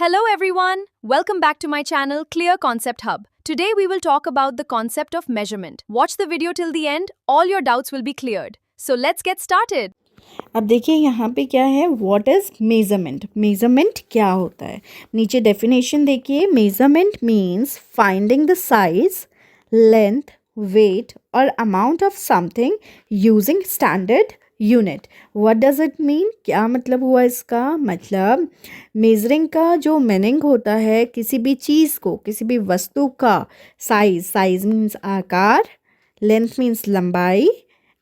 Hello everyone! Welcome back to my channel Clear Concept Hub. Today we will talk about the concept of measurement. Watch the video till the end, all your doubts will be cleared. So let's get started. अब देखिए यहाँ पे क्या है, what is measurement. Measurement क्या होता है, नीचे डेफिनेशन देखिए। Measurement means finding the size, length, weight और amount of something using standard unit. What does it mean, क्या मतलब हुआ इसका? मतलब मेजरिंग का जो मीनिंग होता है किसी भी चीज़ को, किसी भी वस्तु का साइज, साइज मीन्स आकार, लेंथ मीन्स लंबाई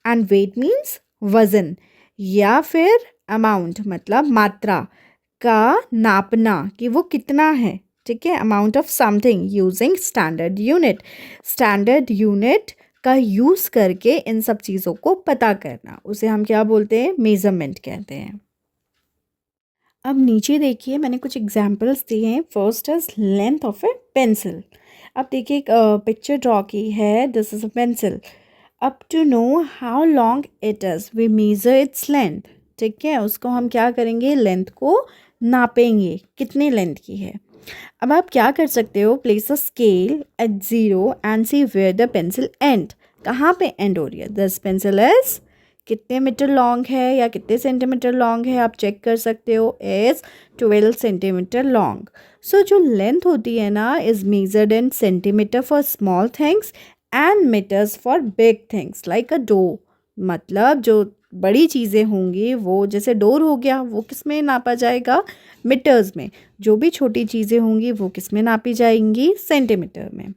एंड वेट मीन्स वज़न, या फिर अमाउंट मतलब मात्रा का नापना कि वो कितना है। ठीक है, amount of something using standard unit. Standard unit का यूज़ करके इन सब चीज़ों को पता करना, उसे हम क्या बोलते हैं? मेज़रमेंट कहते हैं। अब नीचे देखिए, मैंने कुछ एग्जांपल्स दिए हैं। First is length of a pencil. अब देखिए एक पिक्चर ड्रॉ की है, दिस इज़ अ पेंसिल। अब to know how long it is we measure its length. ठीक है, उसको हम क्या करेंगे? लेंथ को नापेंगे, कितनी लेंथ की है। अब आप क्या कर सकते हो? Place a scale at 0 and see where the pencil end. कहाँ पे एंड हो रही है? दिस पेंसिल इज़ कितने मीटर लॉन्ग है या कितने सेंटीमीटर लॉन्ग है, आप चेक कर सकते हो। Is 12 centimetre long. सो जो लेंथ होती है ना, is measured in centimetre for small things and metres for big things like a door. मतलब जो बड़ी चीज़ें होंगी, वो जैसे डोर हो गया, वो किस में नापा जाएगा? मीटर्स में। जो भी छोटी चीज़ें होंगी वो किस में नापी जाएंगी? सेंटीमीटर में।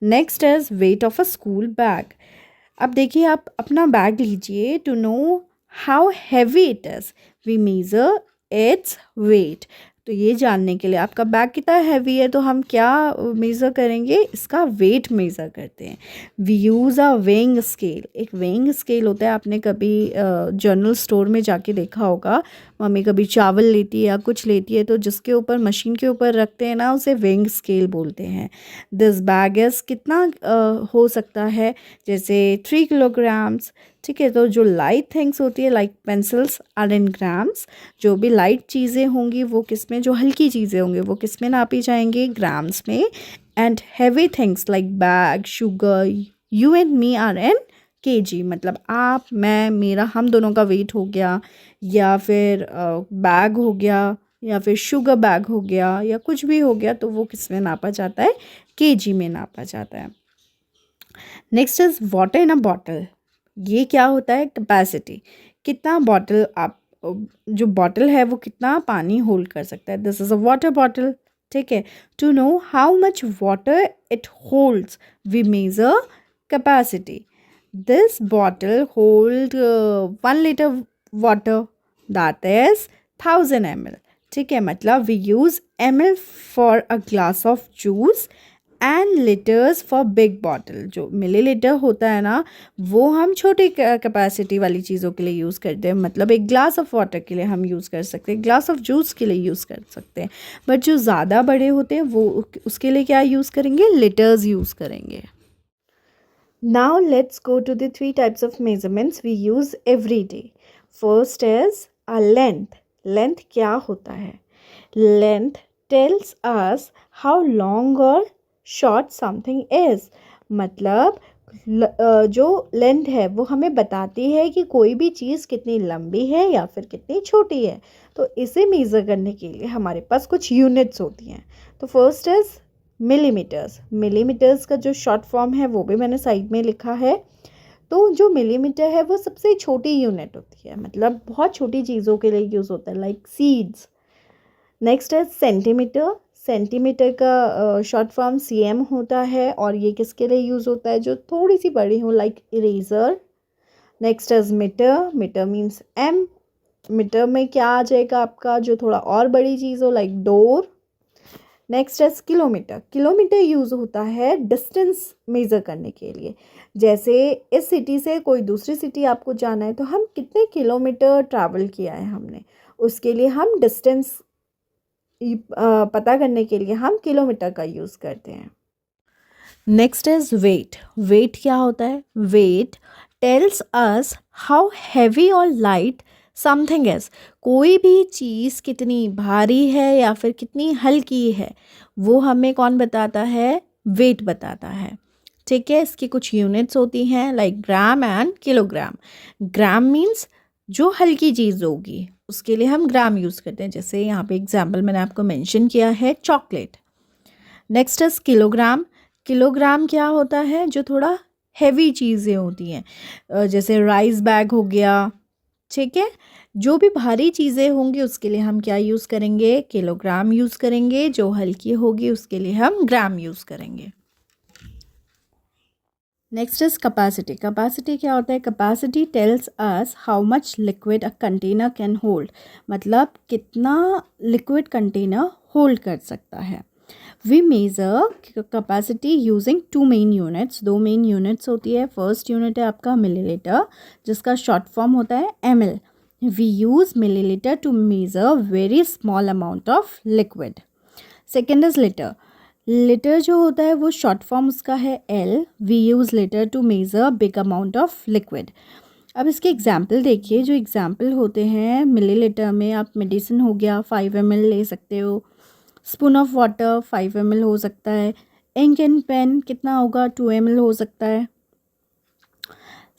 Next is weight of a school bag. अब देखिए, आप अपना बैग लीजिए। To know how heavy it is we measure its weight. तो ये जानने के लिए आपका बैग कितना हैवी है तो हम क्या मेज़र करेंगे? इसका वेट मेज़र करते हैं। We use a weighing scale. एक वेइंग स्केल होता है, आपने कभी जनरल स्टोर में जाके देखा होगा। मम्मी कभी चावल लेती है या कुछ लेती है तो जिसके ऊपर, मशीन के ऊपर रखते हैं ना, उसे वेइंग स्केल बोलते हैं। दिस बैग इज़ कितना हो सकता है? जैसे 3 किलोग्राम्स। ठीक है, तो जो लाइट थिंग्स होती है like pencils are in grams. जो भी लाइट चीज़ें होंगी वो किस में, जो हल्की चीज़ें होंगी वो किस में नापी जाएंगी? ग्राम्स में। And heavy things like bag, sugar, you and me are in KG. मतलब आप, मैं, मेरा, हम दोनों का वेट हो गया, या फिर बैग हो गया, या फिर शुगर बैग हो गया, या कुछ भी हो गया, तो वो किस में नापा जाता है? केजी में नापा जाता है। Next is water in a bottle. ये क्या होता है? कैपेसिटी। कितना बॉटल आप, जो बॉटल है वो कितना पानी होल्ड कर सकता है। This is a water bottle. ठीक है, to know how much water it holds we measure capacity. This bottle hold 1 litre water, that is 1000 ml। ठीक है, मतलब we use ml for a glass of juice and litres for big bottle. जो millilitre होता है ना, वो हम छोटी कैपेसिटी वाली चीज़ों के लिए यूज़ करते हैं। मतलब एक ग्लास ऑफ वाटर के लिए हम यूज़ कर सकते हैं, ग्लास ऑफ जूस के लिए यूज़ कर सकते हैं। बट जो ज़्यादा बड़े होते हैं वो उसके लिए क्या यूज़ करेंगे? लीटर्स यूज़ करेंगे। Now let's go to the 3 types of measurements we use every day. First is a length. Length क्या होता है? Length tells us how long or short something is. मतलब जो लेंथ है वो हमें बताती है कि कोई भी चीज़ कितनी लंबी है या फिर कितनी छोटी है। तो इसे मेज़र करने के लिए हमारे पास कुछ यूनिट्स होती हैं। तो फर्स्ट इज़ मिलीमीटर्स। मिलीमीटर्स का जो शॉर्ट फॉर्म है वो भी मैंने साइड में लिखा है। तो जो मिलीमीटर है वो सबसे छोटी यूनिट होती है, मतलब बहुत छोटी चीज़ों के लिए यूज़ होता है, लाइक सीड्स। नेक्स्ट है सेंटीमीटर। सेंटीमीटर का शॉर्ट फॉर्म सीएम होता है, और ये किसके लिए यूज़ होता है? जो थोड़ी सी बड़ी हो, like eraser. Next is metre. Metre means M. Metre में क्या आ जाएगा आपका? जो थोड़ा और बड़ी चीज़ हो, लाइक डोर। नेक्स्ट है किलोमीटर। किलोमीटर यूज़ होता है डिस्टेंस मेज़र करने के लिए। जैसे इस सिटी से कोई दूसरी सिटी आपको जाना है तो हम कितने किलोमीटर ट्रैवल किया है हमने, उसके लिए हम डिस्टेंस पता करने के लिए हम किलोमीटर का यूज़ करते हैं। Next is wait. वेट क्या होता है? Weight tells us how heavy और लाइट समथिंग इज, कोई भी चीज़ कितनी भारी है या फिर कितनी हल्की है वो हमें कौन बताता है, वेट बताता है। ठीक है, इसकी कुछ यूनिट्स होती हैं like gram and kilogram. Gram means जो हल्की चीज़ होगी उसके लिए हम ग्राम यूज़ करते हैं, जैसे यहाँ पे एग्जाम्पल मैंने आपको मेंशन किया है chocolate. Next is kilogram. Kilogram क्या होता है, जो थोड़ा हैवी चीज़ें होती हैं, जैसे राइस बैग हो गया। ठीक है, जो भी भारी चीज़ें होंगी उसके लिए हम क्या यूज़ करेंगे, किलोग्राम यूज़ करेंगे। जो हल्की होगी उसके लिए हम ग्राम यूज़ करेंगे। Next is capacity. कैपेसिटी क्या होता है, capacity tells us how much liquid a container can hold, मतलब कितना लिक्विड कंटेनर होल्ड कर सकता है। We measure capacity using two main units, दो मेन यूनिट्स होती है। फर्स्ट यूनिट है आपका मिलीलीटर, जिसका शॉर्ट फॉर्म होता है ml। We use millilitre to measure very small amount of liquid. Second is litre. Litre जो होता है वो शॉर्ट फॉर्म उसका है L। We use litre to measure big amount of liquid. अब इसके एग्जाम्पल देखिए, जो एग्जाम्पल होते हैं मिलीलीटर में, आप मेडिसिन हो गया 5 ml ले सकते हो, स्पून ऑफ वाटर 5 ml हो सकता है, इंक एंड पेन कितना होगा 2 ml हो सकता है।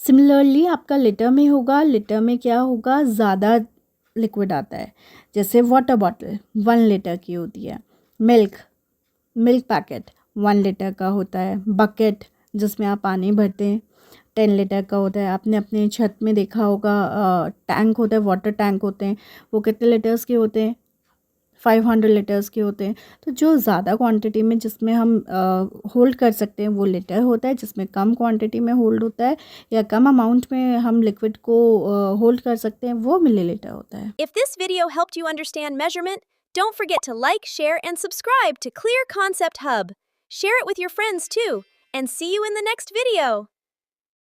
सिमिलरली आपका लीटर में होगा, लीटर में क्या होगा, ज़्यादा लिक्विड आता है, जैसे वाटर बॉटल 1 लीटर की होती है। मिल्क पैकेट 1 लीटर का होता है। बकेट जिसमें आप पानी भरते हैं 10 लीटर का होता है। आपने अपने छत में देखा होगा टैंक होता है, वाटर टैंक होते हैं, वो कितने लीटर्स के होते हैं, 500 लीटर्स के होते हैं। तो जो ज़्यादा क्वांटिटी में जिसमें हम होल्ड कर सकते हैं वो लीटर होता है, जिसमें कम क्वांटिटी में होल्ड होता है या कम अमाउंट में हम लिक्विड को होल्ड कर सकते हैं वो मिलीलीटर होता है। If this video helped you understand measurement, don't forget to like, share, and subscribe to Clear Concept Hub. Share it with your friends too, and see you in the next video.